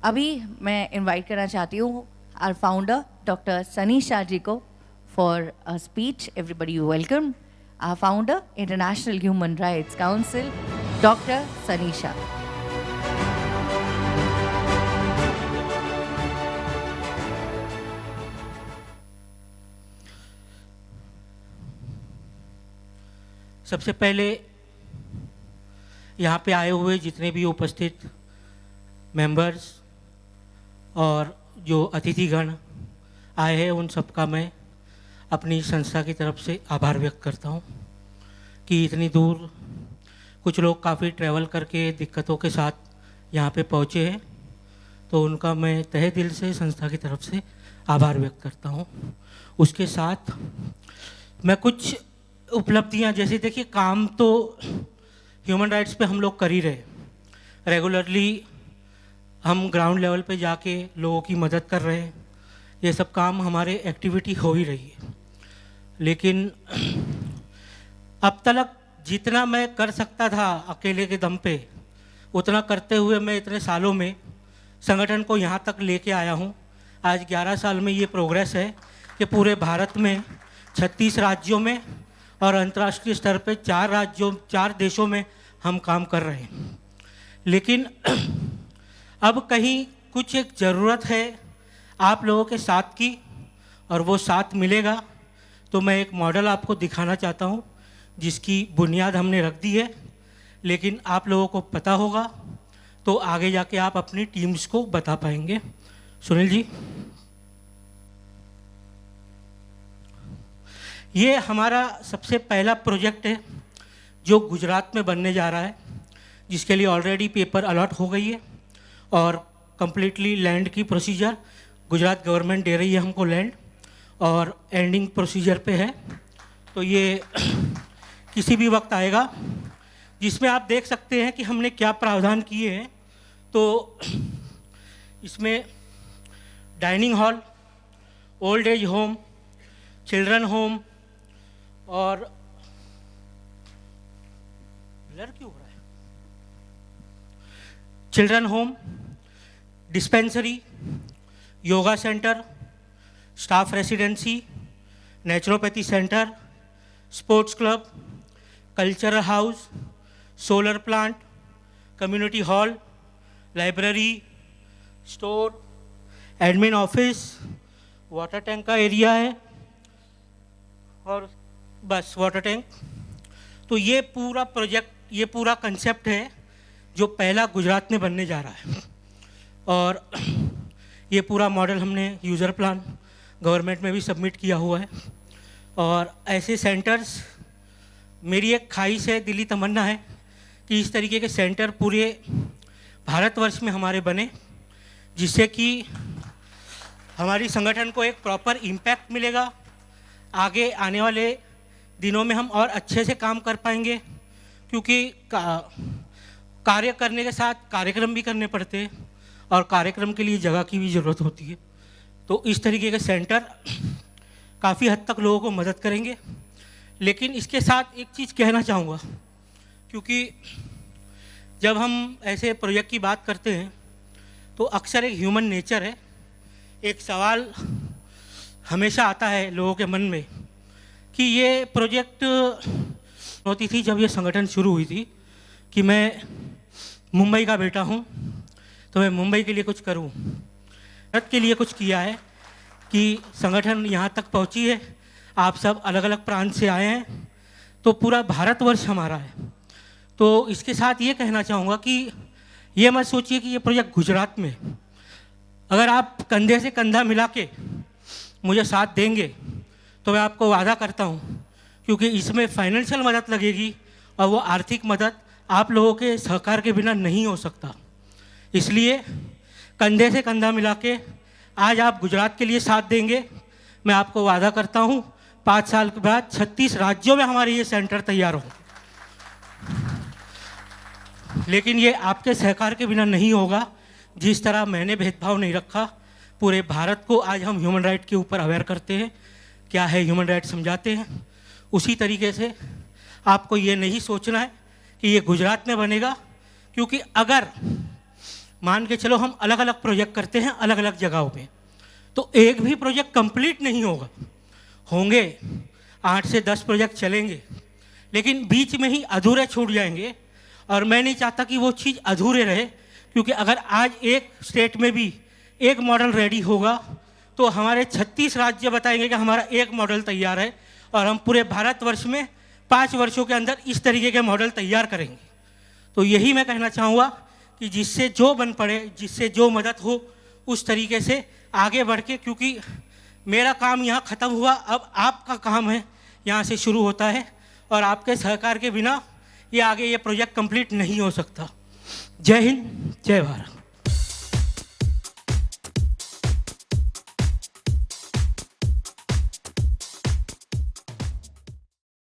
अभी मैं इनवाइट करना चाहती हूँ our founder doctor Sunny Shah ji को for a speech. Everybody you welcome our founder international human rights council doctor Sunny Shah. सबसे पहले यहाँ पे आए हुए जितने भी उपस्थित मेंबर्स और जो अतिथिगण आए हैं उन सबका मैं अपनी संस्था की तरफ से आभार व्यक्त करता हूँ कि इतनी दूर कुछ लोग काफ़ी ट्रैवल करके दिक्कतों के साथ यहाँ पे पहुँचे हैं, तो उनका मैं तहे दिल से संस्था की तरफ से आभार व्यक्त करता हूँ. उसके साथ मैं कुछ उपलब्धियाँ, जैसे देखिए काम तो ह्यूमन राइट्स पे हम लोग कर ही रहे, रेगुलरली हम ग्राउंड लेवल पे जाके लोगों की मदद कर रहे हैं, ये सब काम हमारे एक्टिविटी हो ही रही है. लेकिन अब तक जितना मैं कर सकता था अकेले के दम पे, उतना करते हुए मैं इतने सालों में संगठन को यहाँ तक लेके आया हूँ. आज 11 साल में ये प्रोग्रेस है कि पूरे भारत में 36 राज्यों में और अंतर्राष्ट्रीय स्तर पे 4 देशों में हम काम कर रहे हैं. लेकिन अब कहीं कुछ एक ज़रूरत है आप लोगों के साथ की, और वो साथ मिलेगा तो मैं एक मॉडल आपको दिखाना चाहता हूँ जिसकी बुनियाद हमने रख दी है, लेकिन आप लोगों को पता होगा तो आगे जाके आप अपनी टीम्स को बता पाएंगे. सुनील जी, ये हमारा सबसे पहला प्रोजेक्ट है जो गुजरात में बनने जा रहा है, जिसके लिए ऑलरेडी पेपर अलॉट हो गई है और कम्प्लीटली लैंड की प्रोसीजर गुजरात गवर्नमेंट दे रही है हमको लैंड, और एंडिंग प्रोसीजर पे है. तो ये किसी भी वक्त आएगा, जिसमें आप देख सकते हैं कि हमने क्या प्रावधान किए हैं. तो इसमें dining hall, old age home, children home और ब्लर क्यों हो रहा है, children home, dispensary, yoga centre, staff residency, naturopathy centre, sports club, cultural house, solar plant, community hall, library, store, admin office, water tank का एरिया है और बस water tank. तो ये पूरा प्रोजेक्ट, ये पूरा कंसेप्ट है जो पहला गुजरात में बनने जा रहा है. और ये पूरा मॉडल हमने यूज़र प्लान गवर्नमेंट में भी सबमिट किया हुआ है. और ऐसे सेंटर्स, मेरी एक ख्वाहिश है, दिली तमन्ना है कि इस तरीके के सेंटर पूरे भारतवर्ष में हमारे बने, जिससे कि हमारी संगठन को एक प्रॉपर इम्पैक्ट मिलेगा. आगे आने वाले दिनों में हम और अच्छे से काम कर पाएंगे, क्योंकि कार्य करने के साथ कार्यक्रम भी करने पड़ते हैं और कार्यक्रम के लिए जगह की भी ज़रूरत होती है. तो इस तरीके के सेंटर काफ़ी हद तक लोगों को मदद करेंगे. लेकिन इसके साथ एक चीज़ कहना चाहूँगा, क्योंकि जब हम ऐसे प्रोजेक्ट की बात करते हैं तो अक्सर एक ह्यूमन नेचर है, एक सवाल हमेशा आता है लोगों के मन में कि ये प्रोजेक्ट होती थी जब ये संगठन शुरू हुई थी कि मैं मुंबई का बेटा हूँ तो मैं मुंबई के लिए कुछ करूँ, भारत के लिए कुछ किया है कि संगठन यहाँ तक पहुँची है. आप सब अलग अलग प्रांत से आए हैं, तो पूरा भारतवर्ष हमारा है. तो इसके साथ ये कहना चाहूँगा कि ये मत सोचिए कि ये प्रोजेक्ट गुजरात में, अगर आप कंधे से कंधा मिला के मुझे साथ देंगे तो मैं आपको वादा करता हूँ, क्योंकि इसमें फाइनेंशियल मदद लगेगी और वो आर्थिक मदद आप लोगों के सहकार के बिना नहीं हो सकता. इसलिए कंधे से कंधा मिला के आज आप गुजरात के लिए साथ देंगे, मैं आपको वादा करता हूँ 5 साल के बाद 36 राज्यों में हमारे ये सेंटर तैयार हो. लेकिन ये आपके सहकार के बिना नहीं होगा. जिस तरह मैंने भेदभाव नहीं रखा, पूरे भारत को आज हम ह्यूमन राइट के ऊपर अवेयर करते हैं, क्या है ह्यूमन राइट समझाते हैं, उसी तरीके से आपको ये नहीं सोचना है कि ये गुजरात में बनेगा, क्योंकि अगर मान के चलो हम अलग अलग प्रोजेक्ट करते हैं अलग अलग जगहों पे, तो एक भी प्रोजेक्ट कंप्लीट नहीं होगा। होंगे 8 से 10 प्रोजेक्ट चलेंगे, लेकिन बीच में ही अधूरे छूट जाएंगे। और मैं नहीं चाहता कि वो चीज़ अधूरे रहे, क्योंकि अगर आज एक स्टेट में भी एक मॉडल रेडी होगा तो हमारे 36 राज्य बताएंगे कि हमारा एक मॉडल तैयार है, और हम पूरे भारतवर्ष में 5 वर्षों के अंदर इस तरीके के मॉडल तैयार करेंगे। तो यही मैं कहना चाहूँगा कि जिससे जो बन पड़े, जिससे जो मदद हो, उस तरीके से आगे बढ़ के, क्योंकि मेरा काम यहाँ ख़त्म हुआ, अब आपका काम है यहाँ से शुरू होता है, और आपके सहकार के बिना ये आगे ये प्रोजेक्ट कंप्लीट नहीं हो सकता। जय हिंद, जय भारत।